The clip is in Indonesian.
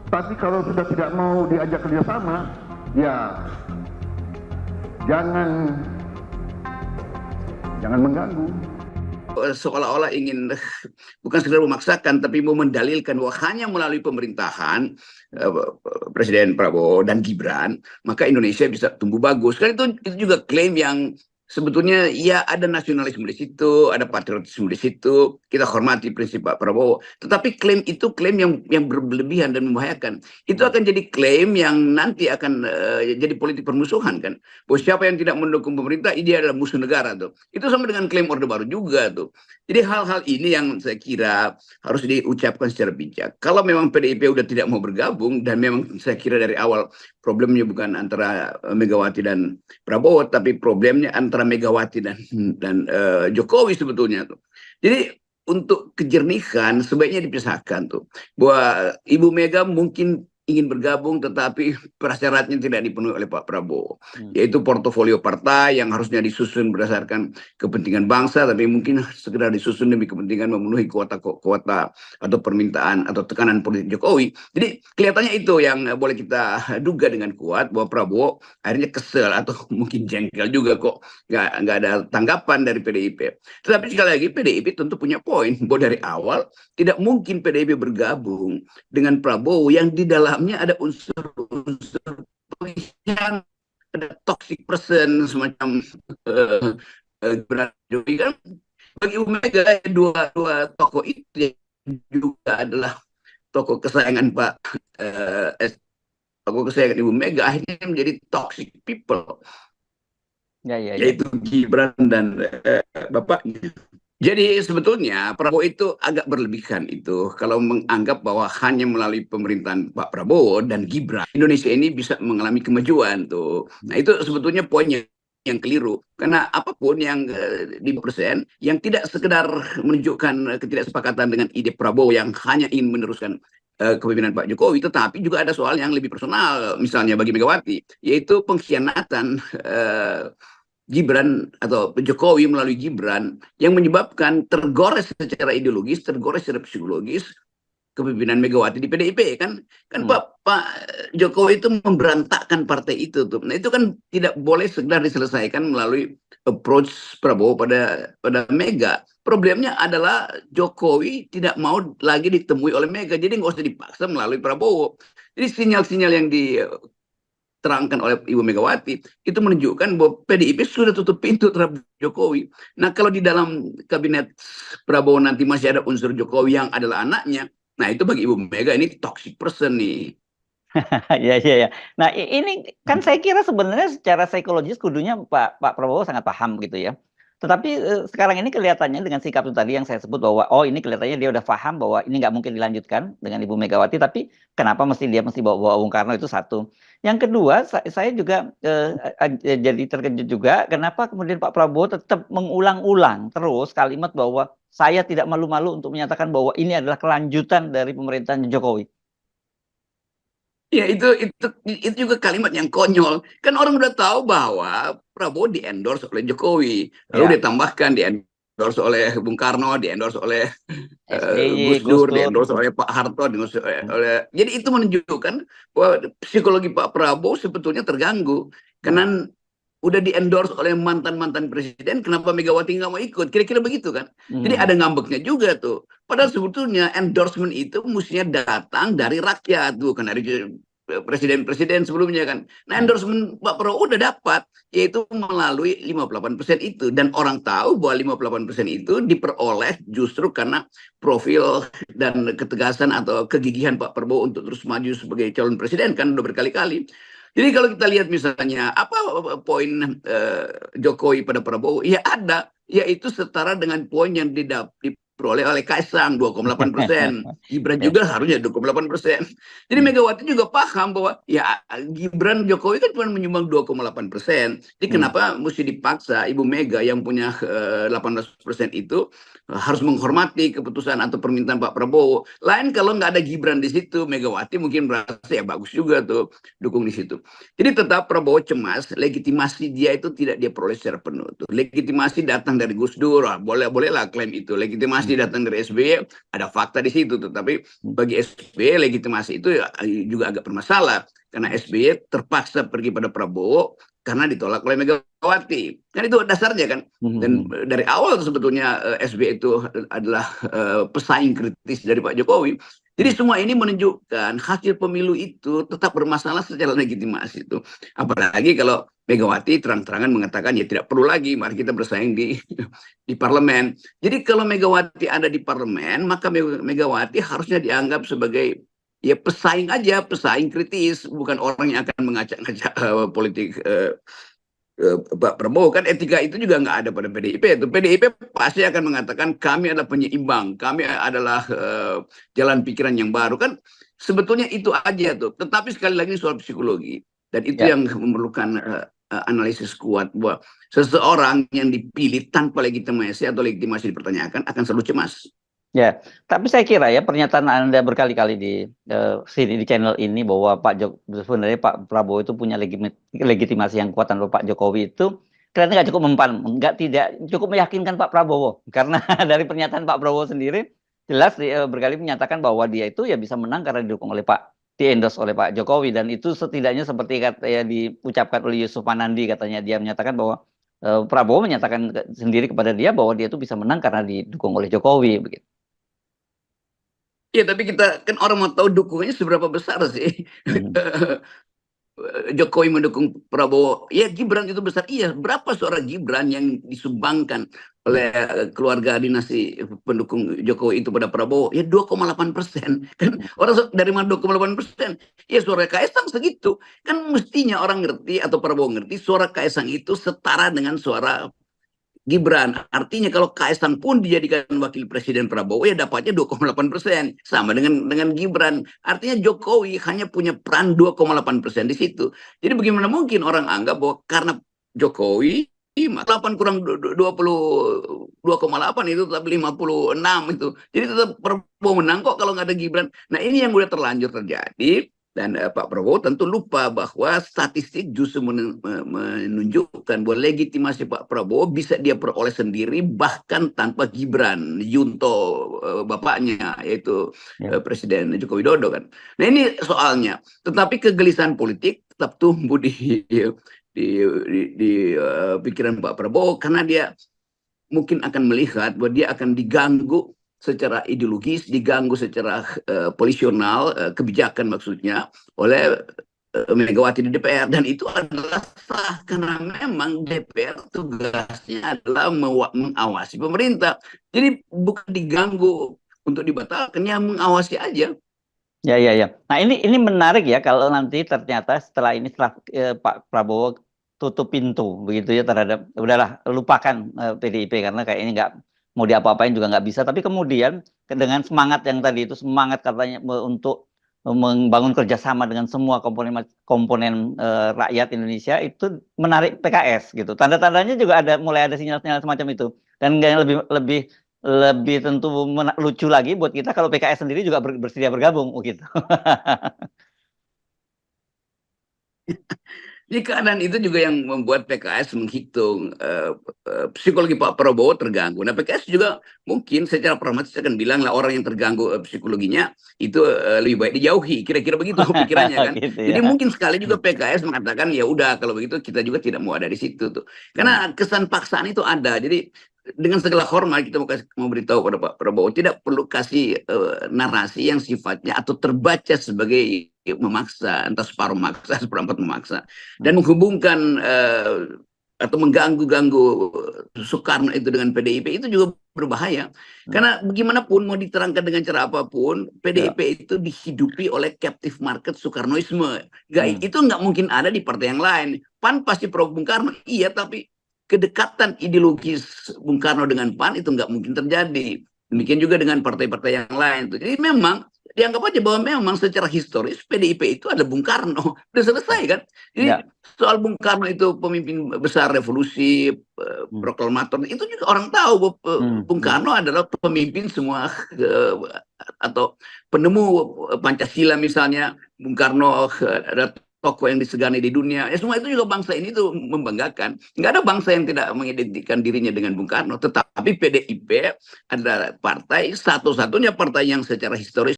Tapi kalau sudah tidak mau diajak kerjasama, ya jangan mengganggu. Seolah-olah ingin bukan sekedar memaksakan tapi mau mendalilkan bahwa hanya melalui pemerintahan Presiden Prabowo dan Gibran maka Indonesia bisa tumbuh bagus. Kan itu juga klaim yang sebetulnya ya ada nasionalisme di situ, ada patriotisme di situ. Kita hormati prinsip Pak Prabowo, tetapi klaim itu klaim yang berlebihan dan membahayakan. Itu akan jadi klaim yang nanti akan jadi politik permusuhan kan. Bahwa siapa yang tidak mendukung pemerintah, dia adalah musuh negara tuh. Itu sama dengan klaim Orde Baru juga tuh. Jadi hal-hal ini yang saya kira harus diucapkan secara bijak. Kalau memang PDIP udah tidak mau bergabung dan memang saya kira dari awal problemnya bukan antara Megawati dan Prabowo, tapi problemnya antara Megawati dan Jokowi sebetulnya tuh. Jadi untuk kejernihan sebaiknya dipisahkan tuh. Bahwa Ibu Mega mungkin ingin bergabung tetapi prasyaratnya tidak dipenuhi oleh Pak Prabowo, yaitu portofolio partai yang harusnya disusun berdasarkan kepentingan bangsa tapi mungkin sekedar disusun demi kepentingan memenuhi kuota atau permintaan atau tekanan politik Jokowi. Jadi kelihatannya itu yang boleh kita duga dengan kuat bahwa Prabowo akhirnya kesel atau mungkin jengkel juga kok nggak ada tanggapan dari PDIP. Tetapi sekali lagi PDIP tentu punya poin bahwa dari awal tidak mungkin PDIP bergabung dengan Prabowo yang di dalamnya ada unsur-unsur pengkhianat, ada toxic person semacam Jokowi kan. Bagi Ibu Mega dua tokoh itu juga adalah tokoh kesayangan tokoh kesayangan Ibu Mega akhirnya menjadi toxic people, yaitu Gibran dan bapaknya. Jadi sebetulnya Prabowo itu agak berlebihan itu kalau menganggap bahwa hanya melalui pemerintahan Pak Prabowo dan Gibran Indonesia ini bisa mengalami kemajuan tuh. Nah itu sebetulnya poinnya yang keliru karena apapun yang di persen yang tidak sekedar menunjukkan ketidaksepakatan dengan ide Prabowo yang hanya ingin meneruskan kepemimpinan Pak Jokowi, tetapi juga ada soal yang lebih personal misalnya bagi Megawati yaitu pengkhianatan Gibran atau Jokowi melalui Gibran yang menyebabkan tergores secara ideologis, tergores secara psikologis kepemimpinan Megawati di PDIP kan Pak Jokowi itu memberantakkan partai itu tuh. Nah itu kan tidak boleh sekedar diselesaikan melalui approach Prabowo pada Mega. Problemnya adalah Jokowi tidak mau lagi ditemui oleh Mega, jadi nggak usah dipaksa melalui Prabowo. Jadi sinyal-sinyal yang terangkan oleh Ibu Megawati itu menunjukkan bahwa PDIP sudah tutup pintu terhadap Jokowi. Nah kalau di dalam kabinet Prabowo nanti masih ada unsur Jokowi yang adalah anaknya, nah itu bagi Ibu Mega ini toxic person nih. Ya, ya, ya. Nah, ini kan saya kira sebenarnya secara psikologis kudunya Pak Prabowo sangat paham gitu ya. Tetapi sekarang ini kelihatannya dengan sikap itu tadi yang saya sebut bahwa oh ini kelihatannya dia udah paham bahwa ini nggak mungkin dilanjutkan dengan Ibu Megawati. Tapi kenapa dia mesti bawa Bung Karno itu satu. Yang kedua, saya juga jadi terkejut juga kenapa kemudian Pak Prabowo tetap mengulang-ulang terus kalimat bahwa saya tidak malu-malu untuk menyatakan bahwa ini adalah kelanjutan dari pemerintahan Jokowi. Ya itu juga kalimat yang konyol. Kan orang udah tahu bahwa Prabowo di-endorse oleh Jokowi. Lalu ditambahkan di-endorse oleh Bung Karno, di-endorse oleh Gus Dur, di-endorse oleh Pak Harto, jadi itu menunjukkan bahwa psikologi Pak Prabowo sebetulnya terganggu. Karena udah di-endorse oleh mantan-mantan presiden, kenapa Megawati nggak mau ikut? Kira-kira begitu kan? Jadi ada ngambeknya juga tuh. Padahal sebetulnya endorsement itu mestinya datang dari rakyat, bukan dari presiden-presiden sebelumnya kan. Nah endorsement Pak Prabowo udah dapat, yaitu melalui 58% itu. Dan orang tahu bahwa 58% itu diperoleh justru karena profil dan ketegasan atau kegigihan Pak Prabowo untuk terus maju sebagai calon presiden kan udah berkali-kali. Jadi kalau kita lihat misalnya apa poin Jokowi pada Prabowo, ya ada, yaitu setara dengan poin yang diperoleh oleh Kaisang 2,8%. Gibran juga harusnya 2,8%. Jadi Megawati juga paham bahwa ya Gibran Jokowi kan cuma menyumbang 2,8%. Jadi kenapa mesti dipaksa Ibu Mega yang punya 18% itu harus menghormati keputusan atau permintaan Pak Prabowo. Lain kalau nggak ada Gibran di situ, Megawati mungkin merasa ya bagus juga tuh dukung di situ. Jadi tetap Prabowo cemas, legitimasi dia itu tidak dia peroleh secara penuh. Tuh. Legitimasi datang dari Gus Dur, bolehlah klaim itu. Legitimasi legitimasi datang dari SBY, ada fakta di situ. Tetapi bagi SBY legitimasi itu juga agak bermasalah karena SBY terpaksa pergi pada Prabowo karena ditolak oleh Megawati. Kan itu dasarnya kan. Dan dari awal sebetulnya SBY itu adalah pesaing kritis dari Pak Jokowi. Jadi semua ini menunjukkan hasil pemilu itu tetap bermasalah secara legitimasi itu. Apalagi kalau Megawati terang-terangan mengatakan ya tidak perlu lagi, mari kita bersaing di parlemen. Jadi kalau Megawati ada di parlemen, maka Megawati harusnya dianggap sebagai ya pesaing aja, pesaing kritis, bukan orang yang akan mengacak-ngacak politik Pak Prabowo. Kan etika itu juga nggak ada pada PDIP. Itu PDIP pasti akan mengatakan kami adalah penyeimbang, kami adalah jalan pikiran yang baru. Kan sebetulnya itu aja tuh. Tetapi sekali lagi soal psikologi, dan itu yang memerlukan analisis kuat bahwa seseorang yang dipilih tanpa legitimasi atau legitimasi dipertanyakan akan selalu cemas. Ya, tapi saya kira ya pernyataan Anda berkali-kali di sini di channel ini bahwa sebenarnya Pak Prabowo itu punya legitimasi yang kuat tanpa Pak Jokowi itu ternyata nggak cukup mempan, tidak cukup meyakinkan Pak Prabowo karena dari pernyataan Pak Prabowo sendiri jelas berkali menyatakan bahwa dia itu ya bisa menang karena didukung oleh di-endorse oleh Pak Jokowi, dan itu setidaknya seperti ya diucapkan oleh Yusuf Manandi, katanya dia menyatakan bahwa Prabowo menyatakan sendiri kepada dia bahwa dia itu bisa menang karena didukung oleh Jokowi begitu. Ya, tapi kita kan orang mau tahu dukungannya seberapa besar sih. Jokowi mendukung Prabowo, ya Gibran itu besar. Iya, berapa suara Gibran yang disumbangkan oleh keluarga dinasti pendukung Jokowi itu pada Prabowo? Ya 2,8%. Kan orang dari mana 2,8%? Ya suara Kaisang segitu. Kan mestinya orang ngerti atau Prabowo ngerti suara Kaisang itu setara dengan suara Gibran. Artinya kalau Kaisang pun dijadikan wakil presiden Prabowo ya dapatnya 2,8%, sama dengan Gibran. Artinya Jokowi hanya punya peran 2,8% di situ. Jadi bagaimana mungkin orang anggap bahwa karena Jokowi 8 kurang 22,8 itu tetap 56 itu. Jadi tetap Prabowo menang kok kalau nggak ada Gibran. Nah, ini yang udah terlanjur terjadi. Dan Pak Prabowo tentu lupa bahwa statistik justru menunjukkan bahwa legitimasi Pak Prabowo bisa dia peroleh sendiri bahkan tanpa Gibran, Yunto bapaknya, yaitu Presiden Joko Widodo kan. Nah ini soalnya. Tetapi kegelisahan politik tetap tumbuh di pikiran Pak Prabowo karena dia mungkin akan melihat bahwa dia akan diganggu secara ideologis, diganggu secara polisional, kebijakan maksudnya, oleh Megawati di DPR. Dan itu adalah sah, karena memang DPR tugasnya adalah mengawasi pemerintah. Jadi bukan diganggu untuk dibatalkan, ya mengawasi aja. Ya. Nah ini menarik ya kalau nanti ternyata setelah Pak Prabowo tutup pintu begitu ya terhadap, udahlah lupakan PDIP karena kayak ini nggak mau diapa-apain juga nggak bisa. Tapi kemudian dengan semangat yang tadi itu, semangat katanya untuk membangun kerjasama dengan semua komponen rakyat Indonesia, itu menarik PKS gitu. Tanda-tandanya juga mulai ada sinyal-sinyal semacam itu. Dan yang lebih tentu lucu lagi buat kita kalau PKS sendiri juga bersedia bergabung gitu. Di keadaan itu juga yang membuat PKS menghitung psikologi Pak Prabowo terganggu. Nah PKS juga mungkin secara pragmatis akan bilang lah orang yang terganggu psikologinya itu lebih baik dijauhi. Kira-kira begitu pikirannya kan. Gitu, Jadi ya. mungkin sekali juga PKS mengatakan ya udah kalau begitu kita juga tidak mau ada di situ tuh. Karena kesan paksaan itu ada. Jadi dengan segala hormat kita mau beritahu pada Pak Prabowo tidak perlu kasih narasi yang sifatnya atau terbaca sebagai memaksa, entah separuh maksa, seperempat memaksa, dan menghubungkan atau mengganggu Soekarno itu dengan PDIP itu juga berbahaya. Karena bagaimanapun mau diterangkan dengan cara apapun, PDIP itu dihidupi oleh captive market Soekarnoisme. Itu nggak mungkin ada di partai yang lain. PAN pasti pro Bung Karno, iya, tapi kedekatan ideologis Bung Karno dengan PAN itu nggak mungkin terjadi. Demikian juga dengan partai-partai yang lain. Jadi memang dianggap aja bahwa memang secara historis PDIP itu ada Bung Karno. Udah selesai kan? Jadi soal Bung Karno itu pemimpin besar revolusi, proklamator, itu juga orang tahu bahwa Bung Karno adalah pemimpin semua atau penemu Pancasila misalnya. Bung Karno ada tokoh yang disegani di dunia. Ya semua itu juga bangsa ini tuh membanggakan. Nggak ada bangsa yang tidak mengidentikan dirinya dengan Bung Karno. Tetapi PDIP adalah partai satu-satunya partai yang secara historis